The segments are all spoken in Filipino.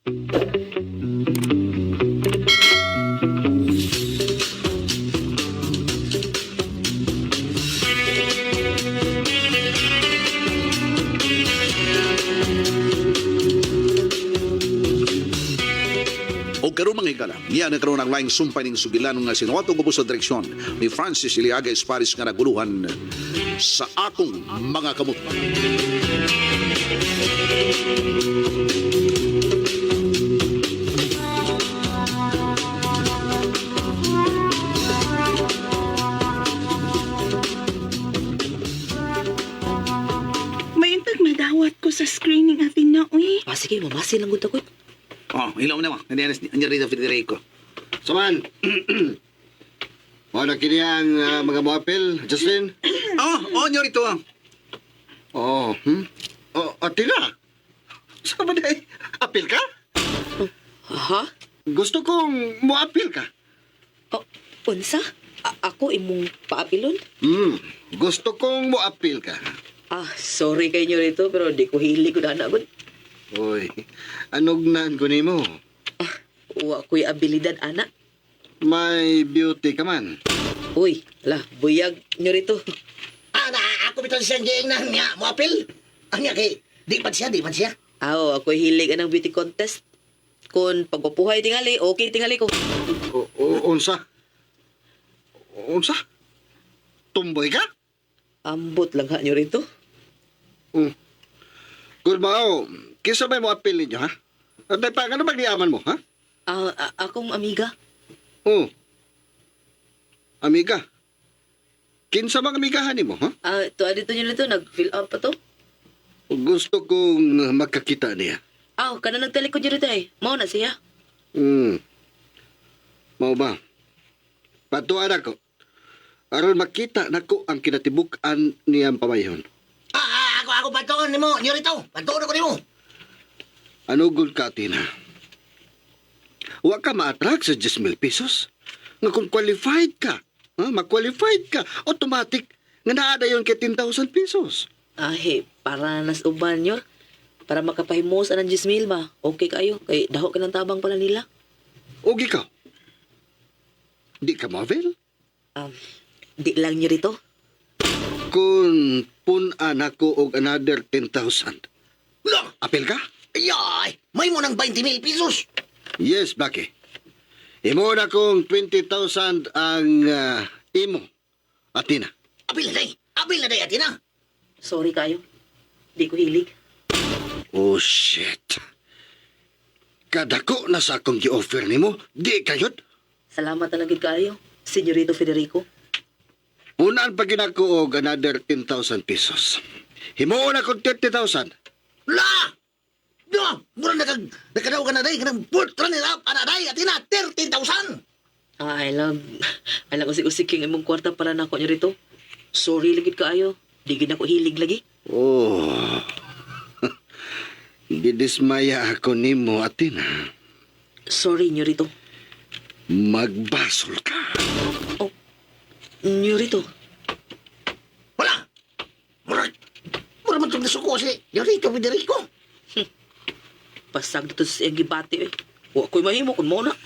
O karon mga higala, niya nagkaroon ng laing sumpay ng sugilan nga sinuwatong ko sa direksyon ni Francis Iliaga Esparis nga naguluhan sa akong mga kamot. May intag madawat ko sa screening atin na, uy. Sige, mamasin lang ko. Oh, ilaw na mo. Nandiyan rito Federico. Saman, wala kini ang mga moapel, Justin? Nyo rito. Oh, Oh, Atina? Saan ba day? Apil ka? Ha? Gusto kong moapil ka. Oh, unsa? Ako imong paapilon? Gusto kong moapil ka. Sorry kayo nyo rito, pero di ko hili ko na gud. Uy, anugnan ko ni mo. Wa ko'y abilidad, anak. May beauty ka man. Uy, buyag nyo rito. Ako bitaw siyang giing na niya, mo apil. Ang niya kay, di man siya. Ako'y hilig anang beauty contest. Kung pagpapuhay tingali, okay tingali ko. Unsa? Unsa? Tumboy ka? Ambot lang ha nyo rito. Kung mao, kisa may moapil ninyo, ha? At pa, ano magniaman mo, ha? Akong amiga. Amiga. Kinsa mga amigahan ni mo, ha? Dito nyo rito, nag-fill up pa to. Gusto kong makakita niya. Kana nagtalikod nyo rito eh. Mao na siya. Mau ba? Patuan ako. Aron makita nako ang kinatibuk-an niyang pamayhon. Ako patuon nimo, niyo rito. Patuon ako nimo. Ano gud ka, Tina? Wa ka ma-attract sa 10,000 pesos? Nga kung qualified ka, ma-qualified ka, automatic nga naada yun kay 10,000 pesos. Para nas uban nyo. Para makapahimos anang 10,000 ba? Okay kayo? Kay daho ka ng tabang pala nila. Og ikaw? Di ka Marvel? Di lang nyo rito. Kung punan ako og another 10,000. Lo, Apil ka? ayay, may mo ng 20,000 pesos. Yes, Baki. Imo na kong 20,000 ang imo, Atina. Apil na day, Atina. Sorry kayo. Di ko hilig. Oh, shit. Kadako na sa akong gi-offer nimo, di kayot? Salamat na lang kayo, Senyorito Federico. Punaan pa ginako og another 10,000 pesos. Himuon akong 30,000. La! Do, mura nakadaw ka na day, kanang pultra nila, anaday, Atina, 13,000. I love usik-usik yung imong kwarta para nako nyo rito. Sorry lagid kaayo. Di gid ako hilig lagi. Oh. Gidismaya ako nimo, Atina. Sorry nyo rito. Magbasol ka. Nyo rito. Wala! Mura man itong nasuko si Yorito Federico. Pasag dito sa iyang gibati eh. Wa ko'y mahimo kung mo na.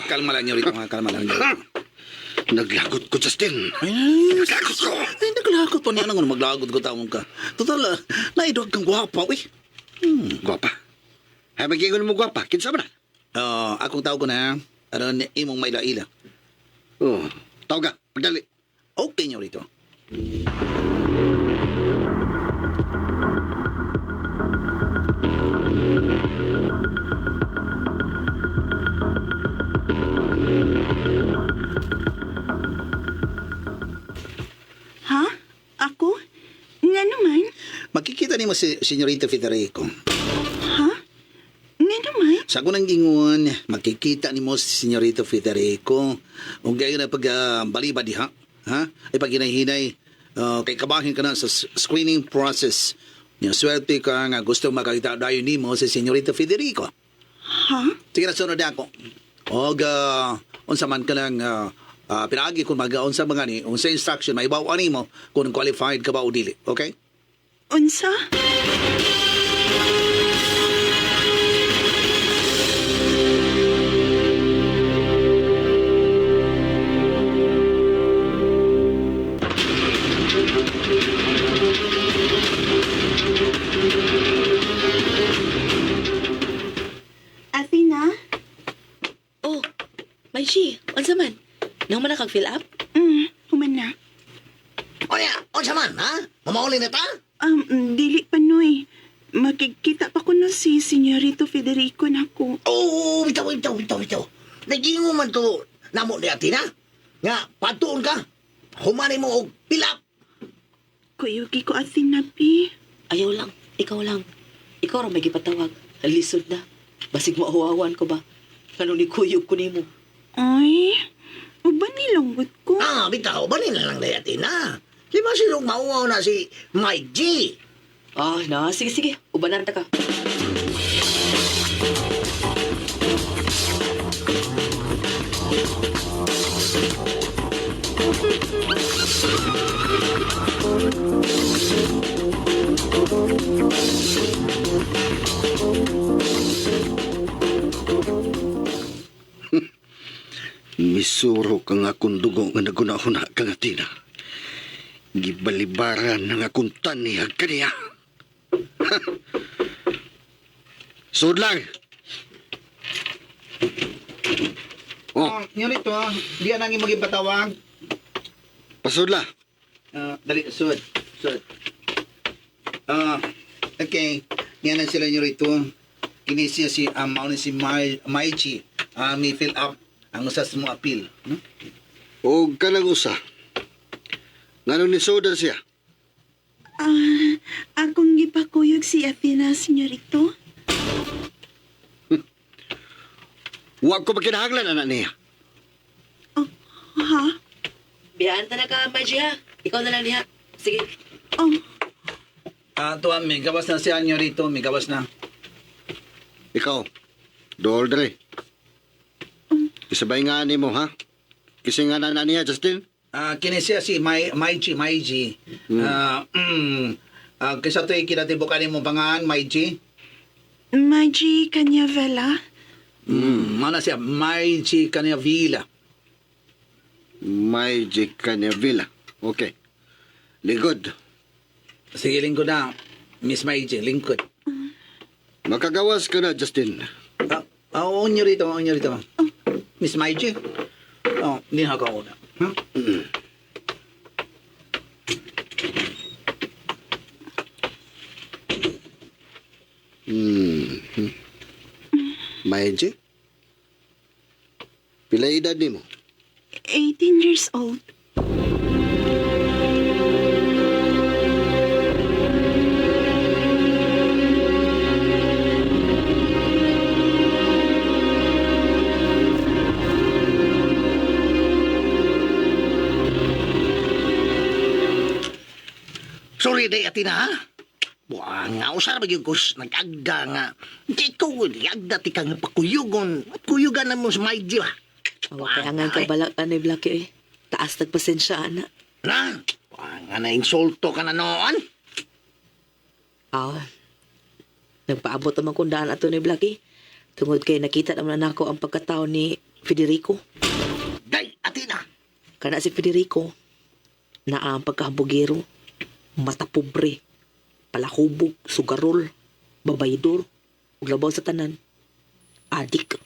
Kalma lang nyo rito, kalma lang nyo rito. Naglagot ko, Justin. Naglagot ko. Naglagot pa niya nang maglagot ko tamong ka. Total, naidog kang gwapa, uy. Gwapa. Ay, mag-ingon mo gwapa. Kinsa ba na? Akong tao ko na, imong may laila. Oh, tawag ka. Pagdali. Okay nyo rito. Ha? Ako? Nga naman? Makikita ni mo si Senyorita Federico. Ha? Nga naman? Sa ako nang gingon, makikita ni mo si Senyorita Federico. Kung gaya na pag balibad ha? Ha? Ay pag hinahinay, Kay kabahin ka na sa screening process. Yung swerte ka nga gusto makakita dayon ni mo si Senyorita Federico. Ha? Sige na, sunod ako. O, unsa man ka lang, pinagi kung mag-unsa mga ni, unsa instruction, may ibaw ani mo kung qualified ka ba o dili. Okay? Unsa? Athena? Oh, may G. Unsa man? Nang man nakag-fill up? Human na. O niya, o man, ha? Mamauli na ta? Dili pa noy. Makikita pa ko na si Senyorito Federico nako. Oo, bitaw. Nagingo man to, namo ni Atina. Nga, patuon ka. Humani mo og pilap. Kuyugi ko Athena, Pi. Ayaw lang. Ikaw lang. Ikaw ra may gipatawag. Lisod na. Basig maawawan ko ba? Ano ni kuyog ko nimo? Ay, uban nilanggot ko. Bitaw, banin na lang ni Atina. Di ba silong mauwaw na si Mike G? Sige. Ubanan ta ka. Misuro kang akong dugo nga nagunahuna kang Atina. Gibalibaran ng akong tanihag kaniya. Sud lang. Yun ito, di na nang maging patawag. Pasudla. Dali, sud. Okay, yan na sila nyo rito. Kinisya si Maichi. May fill up ang usas mo appeal. O kanang usa. Nganong ni Soda siya? Akong gipakuyog si Athena, Senyorito. Huwag ko makinahanglan na niya. Ha? Biyaan ta na ka, Maji ha. Ikaw na lang niya. Sige. Oh, Tuwan, may gawas na siya nyo rito. May gawas na. Ikaw, Doldre. Isabay nga ni mo, ha? Kasi nga na niya, Justin. Kinisya si Maiji. Kisa ito'y kinatibukan mo pangaan, Maiji. Maji Canyavela. Mana siya, Maiji Canyavila. Magic Canyavilla. Okay. Lingkod. Sige, lingkod na. Miss Maiji, lingkod. Makagawas ka na, Justin. Oo, nyo rito. Miss Maiji. Niha ka una. Huh? Magic? Pila edad ni mo? 18 years old. Sorry, day Atina, ha? Buang nga, usara ba yung kus nag-agda nga. Di ko, nag-agda ti kang pakuyugon. At kuyugan na mo sa Mike G, ha? Kaya nga ka balak ni Blackie eh. Taas nagpasensya na. Na, buang nga na insulto ka na noon. Nagpaabot naman kung daan ato ni Blackie. Tungod kay nakita naman ako ang pagkatao ni Federico. Day Atina. Kana si Federico, na ang pagkahambugero, mata pobre, palahubog, sugarol, babaydor, ug labaw sa tanan, adik.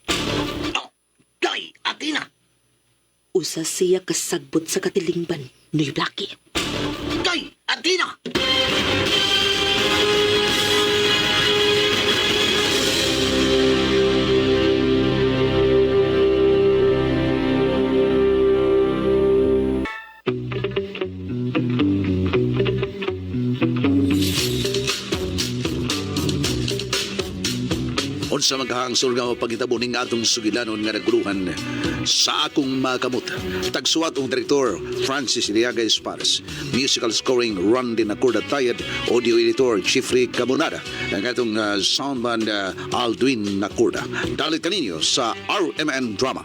Day Atina. Usa siya kasagbot sa katilingban ni Blackie. Day Atina. Sige. Unsa maghahangsol nga pagitabo ning atong sugilanon nga naguluhan sa akong makamot. Tagsuwat ang direktor Francis Iliaga Espares, musical scoring Randy Nacorda Tayad, audio editor Chiefrey Cabonada, ang atong soundman Aldwin Nacorda. Dalit kaninyo sa RMN Drama.